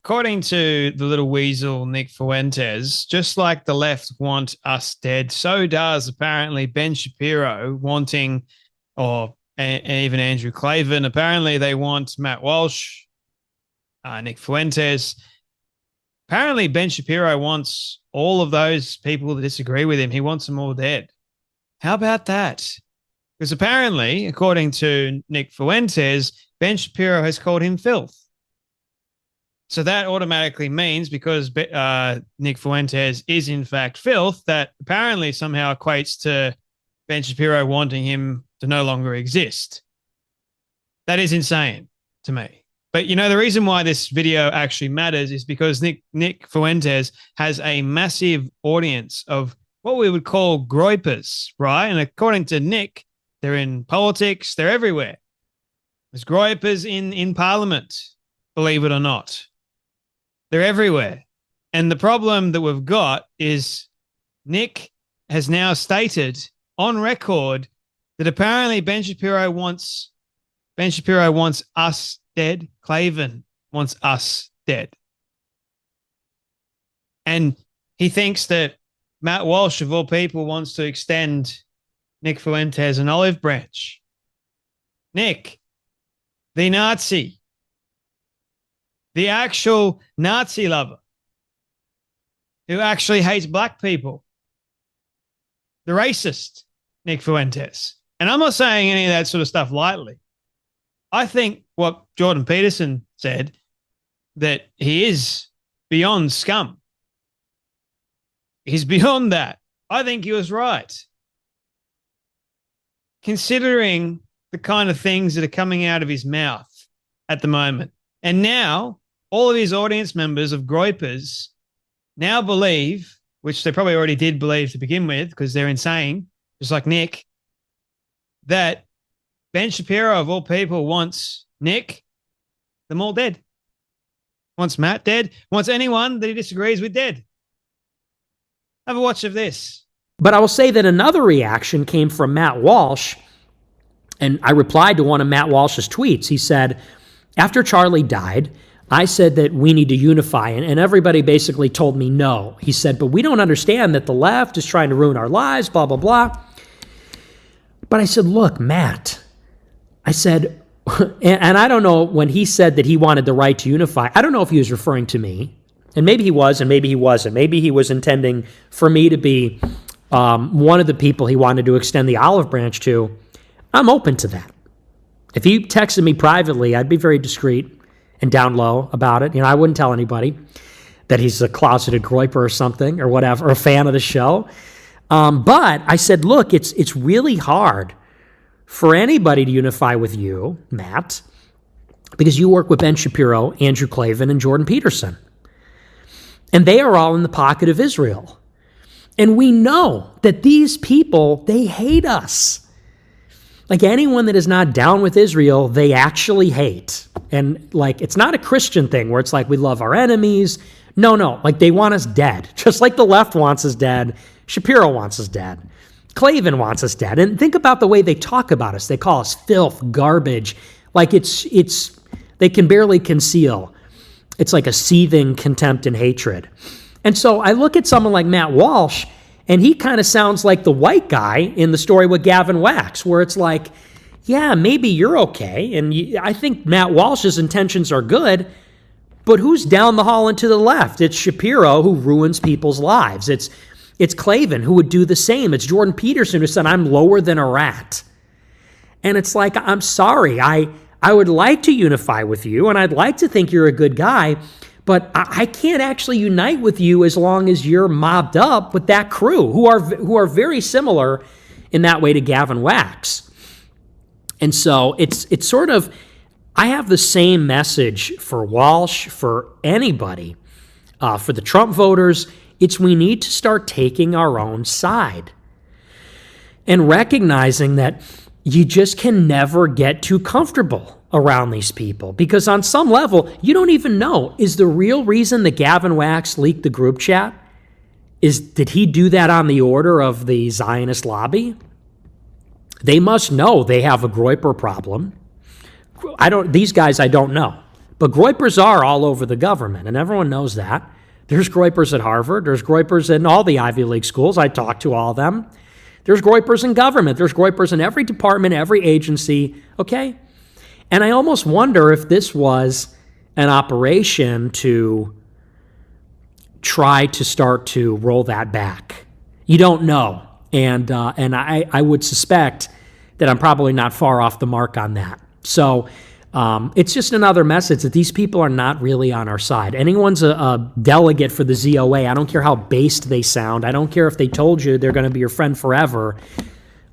according to the little weasel Nick Fuentes, just like the left want us dead, so does apparently Ben Shapiro wanting, or even Andrew Klavan. Apparently, they want Matt Walsh, Nick Fuentes. Apparently, Ben Shapiro wants all of those people that disagree with him. He wants them all dead. How about that? Because apparently, according to Nick Fuentes, Ben Shapiro has called him filth. So that automatically means, because Nick Fuentes is in fact filth, that apparently somehow equates to Ben Shapiro wanting him to no longer exist. That is insane to me. But, you know, the reason why this video actually matters is because Nick Fuentes has a massive audience of what we would call groypers, right? And according to Nick, they're in politics, they're everywhere. There's groypers in Parliament, believe it or not. They're everywhere. And the problem that we've got is Nick has now stated on record that apparently Ben Shapiro wants us dead. Klavan wants us dead. And he thinks that Matt Walsh, of all people, wants to extend Nick Fuentes an olive branch. Nick, the Nazi, the actual Nazi lover who actually hates black people, the racist Nick Fuentes. And I'm not saying any of that sort of stuff lightly. I think what Jordan Peterson said, that he is beyond scum. He's beyond that. I think he was right. Considering the kind of things that are coming out of his mouth at the moment. And now all of his audience members of groypers now believe, which they probably already did believe to begin with because they're insane, just like Nick, that Ben Shapiro, of all people, wants Nick, them all dead. Wants Matt dead. Wants anyone that he disagrees with dead. Have a watch of this. But I will say that another reaction came from Matt Walsh, and I replied to one of Matt Walsh's tweets. He said, after Charlie died, I said that we need to unify, and everybody basically told me no. He said, but we don't understand that the left is trying to ruin our lives, blah, blah, blah. But I said, look, Matt, I said, and I don't know, when he said that he wanted the right to unify, I don't know if he was referring to me, and maybe he was, and maybe he wasn't. Maybe he was intending for me to be one of the people he wanted to extend the olive branch to. I'm open to that. If he texted me privately, I'd be very discreet and down low about it. You know, I wouldn't tell anybody that he's a closeted groyper or something or whatever, or a fan of the show. But I said, look, it's really hard for anybody to unify with you, Matt, because you work with Ben Shapiro, Andrew Klavan, and Jordan Peterson. And they are all in the pocket of Israel. And we know that these people, they hate us. Like, anyone that is not down with Israel, they actually hate. And like, it's not a Christian thing where it's like we love our enemies. No, like they want us dead. Just like the left wants us dead, Shapiro wants us dead. Klavan wants us dead. And think about the way they talk about us. They call us filth, garbage. Like they can barely conceal. It's like a seething contempt and hatred. And so I look at someone like Matt Walsh, and he kind of sounds like the white guy in the story with Gavin Wax, where it's like, yeah, maybe you're okay. And I think Matt Walsh's intentions are good, but who's down the hall and to the left? It's Shapiro, who ruins people's lives. It's Klavan, who would do the same. It's Jordan Peterson, who said, I'm lower than a rat. And it's like, I'm sorry. I would like to unify with you, and I'd like to think you're a good guy, but I can't actually unite with you as long as you're mobbed up with that crew, who are very similar in that way to Gavin Wax. And so it's sort of, I have the same message for Walsh, for anybody, for the Trump voters. It's we need to start taking our own side and recognizing that you just can never get too comfortable around these people, because on some level, you don't even know, is the real reason that Gavin Wax leaked the group chat, did he do that on the order of the Zionist lobby? They must know they have a groyper problem. These guys I don't know, But Groypers are all over the government, and everyone knows that. There's Groypers at Harvard. There's Groypers in all the Ivy League schools. I talk to all of them. There's Groypers in government. There's Groypers in every department, every agency, okay? And I almost wonder if this was an operation to try to start to roll that back. You don't know. And I would suspect that I'm probably not far off the mark on that. So it's just another message that these people are not really on our side. Anyone's a delegate for the ZOA. I don't care how based they sound. I don't care if they told you they're going to be your friend forever.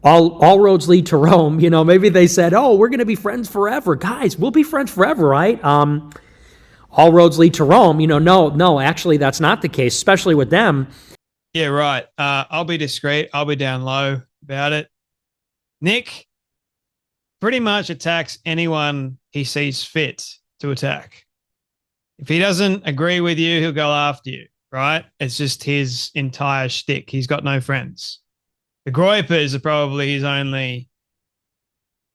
All roads lead to Rome. You know, maybe they said, oh, we're going to be friends forever. Guys, we'll be friends forever, right? All roads lead to Rome. You know, no, actually, that's not the case, especially with them. Yeah, right. I'll be discreet. I'll be down low about it. Nick pretty much attacks anyone he sees fit to attack. If he doesn't agree with you, he'll go after you, right? It's just his entire shtick. He's got no friends. The Groypers are probably his only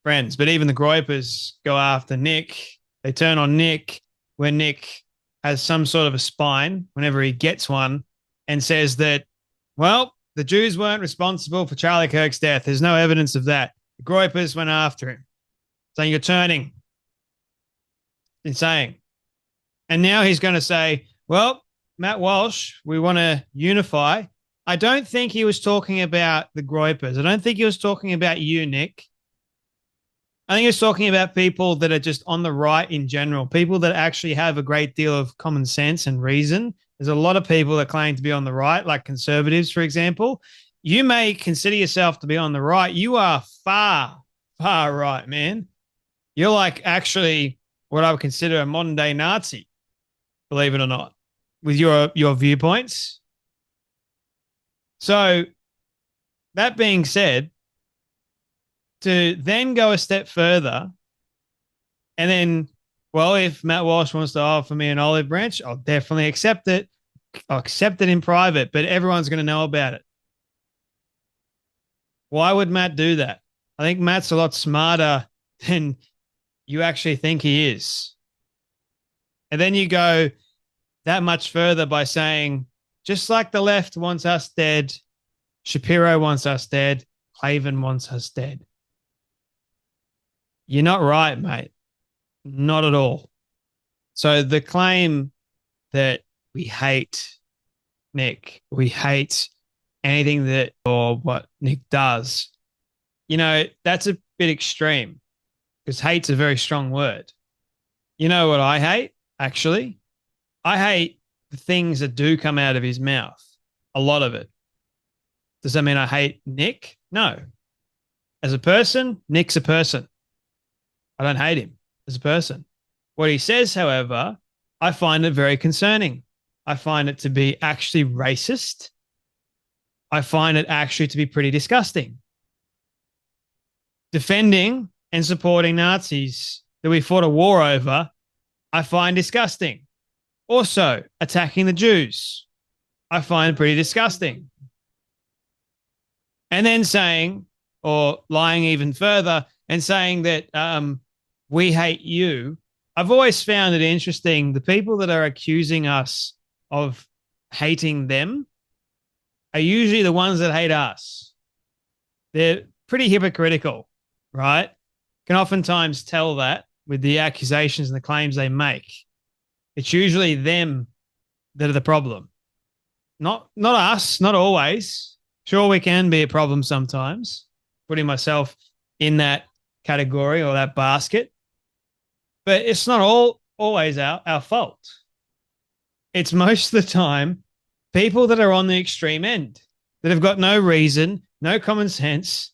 friends, but even the Groypers go after Nick. They turn on Nick when Nick has some sort of a spine, whenever he gets one, and says that, well, the Jews weren't responsible for Charlie Kirk's death. There's no evidence of that. The Groypers went after him, saying you're turning. Insane. And now he's going to say, well, Matt Walsh, we want to unify. I don't think he was talking about the Groypers. I don't think he was talking about you, Nick. I think he was talking about people that are just on the right in general, people that actually have a great deal of common sense and reason. There's a lot of people that claim to be on the right, like conservatives, for example. You may consider yourself to be on the right. You are far, far right, man. You're like actually what I would consider a modern day Nazi, believe it or not, with your viewpoints. So that being said, to then go a step further and then, well, if Matt Walsh wants to offer me an olive branch, I'll definitely accept it. I'll accept it in private, but everyone's going to know about it. Why would Matt do that? I think Matt's a lot smarter than you actually think he is. And then you go that much further by saying, just like the left wants us dead, Shapiro wants us dead, Klavan wants us dead. You're not right, mate. Not at all. So the claim that we hate Nick, we hate anything that or what Nick does, you know, that's a bit extreme because hate's a very strong word. You know what I hate, actually? I hate the things that do come out of his mouth, a lot of it. Does that mean I hate Nick? No. As a person, Nick's a person. I don't hate him as a person. What he says, however, I find it very concerning. I find it to be actually racist. I find it actually to be pretty disgusting. Defending and supporting Nazis that we fought a war over, I find disgusting. Also, attacking the Jews, I find pretty disgusting. And then saying, or lying even further, and saying that we hate you. I've always found it interesting. The people that are accusing us of hating them are usually the ones that hate us. They're pretty hypocritical, right? Can oftentimes tell that with the accusations and the claims they make. It's usually them that are the problem. Not us, not always. Sure, we can be a problem sometimes, putting myself in that category or that basket. But it's not always our fault. It's most of the time people that are on the extreme end that have got no reason, no common sense,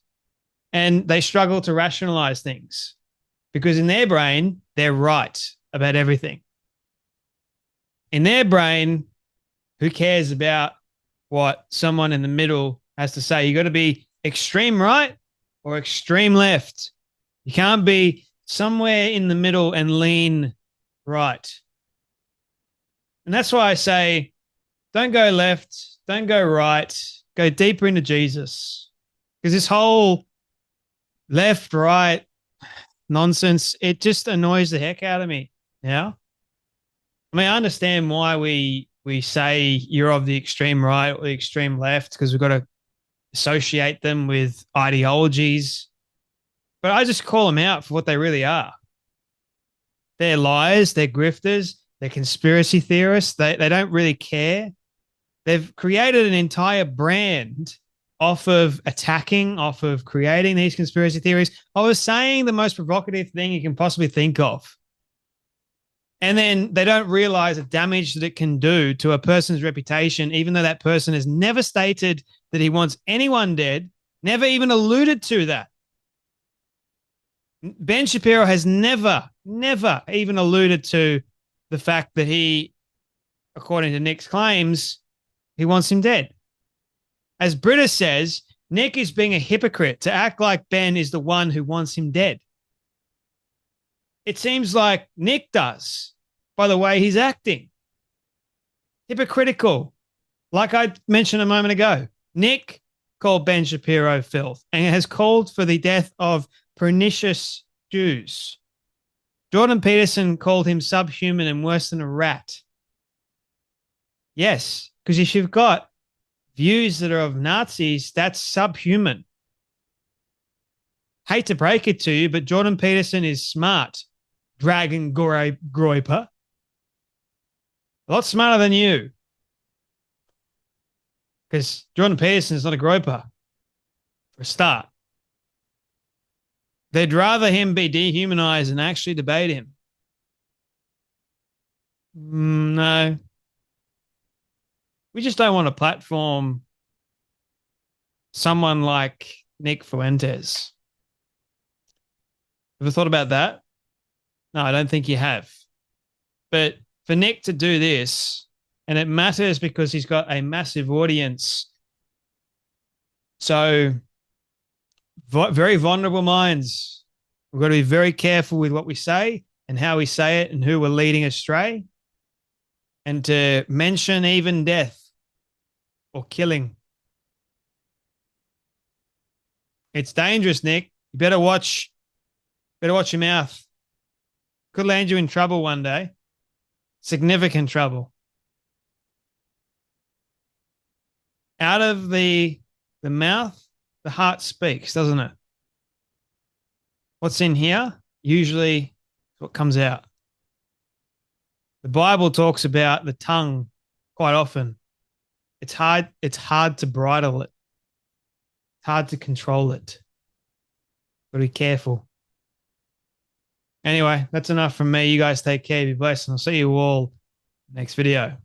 and they struggle to rationalize things because in their brain, they're right about everything. In their brain, who cares about what someone in the middle has to say? You got to be extreme right or extreme left. You can't be somewhere in the middle and lean right. And that's why I say, don't go left, don't go right, go deeper into Jesus. Because this whole left, right nonsense, it just annoys the heck out of me. Yeah. I mean, I understand why we say you're of the extreme right or the extreme left because we've got to associate them with ideologies. But I just call them out for what they really are. They're liars, they're grifters, they're conspiracy theorists. They don't really care. They've created an entire brand off of attacking, off of creating these conspiracy theories, off of saying the most provocative thing you can possibly think of. And then they don't realize the damage that it can do to a person's reputation, even though that person has never stated that he wants anyone dead, never even alluded to that. Ben Shapiro has never even alluded to the fact that he, according to Nick's claims, he wants him dead. As Britta says, Nick is being a hypocrite to act like Ben is the one who wants him dead. It seems like Nick does by the way he's acting. Hypocritical. Like I mentioned a moment ago, Nick called Ben Shapiro filth and has called for the death of pernicious Jews. Jordan Peterson called him subhuman and worse than a rat. Yes, because if you've got views that are of Nazis, that's subhuman. Hate to break it to you, but Jordan Peterson is smart. Dragon Groiper. A lot smarter than you. Because Jordan Peterson is not a groper, for a start. They'd rather him be dehumanized than actually debate him. No. We just don't want to platform someone like Nick Fuentes. Ever thought about that? No, I don't think you have. But for Nick to do this, and it matters because he's got a massive audience. So, very vulnerable minds. We've got to be very careful with what we say and how we say it and who we're leading astray. And to mention even death or killing. It's dangerous, Nick. You better watch your mouth. Could land you in trouble one day. Significant trouble. Out of the mouth, the heart speaks, doesn't it? What's in here usually is what comes out. The Bible talks about the tongue quite often. It's hard to bridle it. It's hard to control it. But be careful. Anyway, that's enough from me. You guys take care. Be blessed. And I'll see you all next video.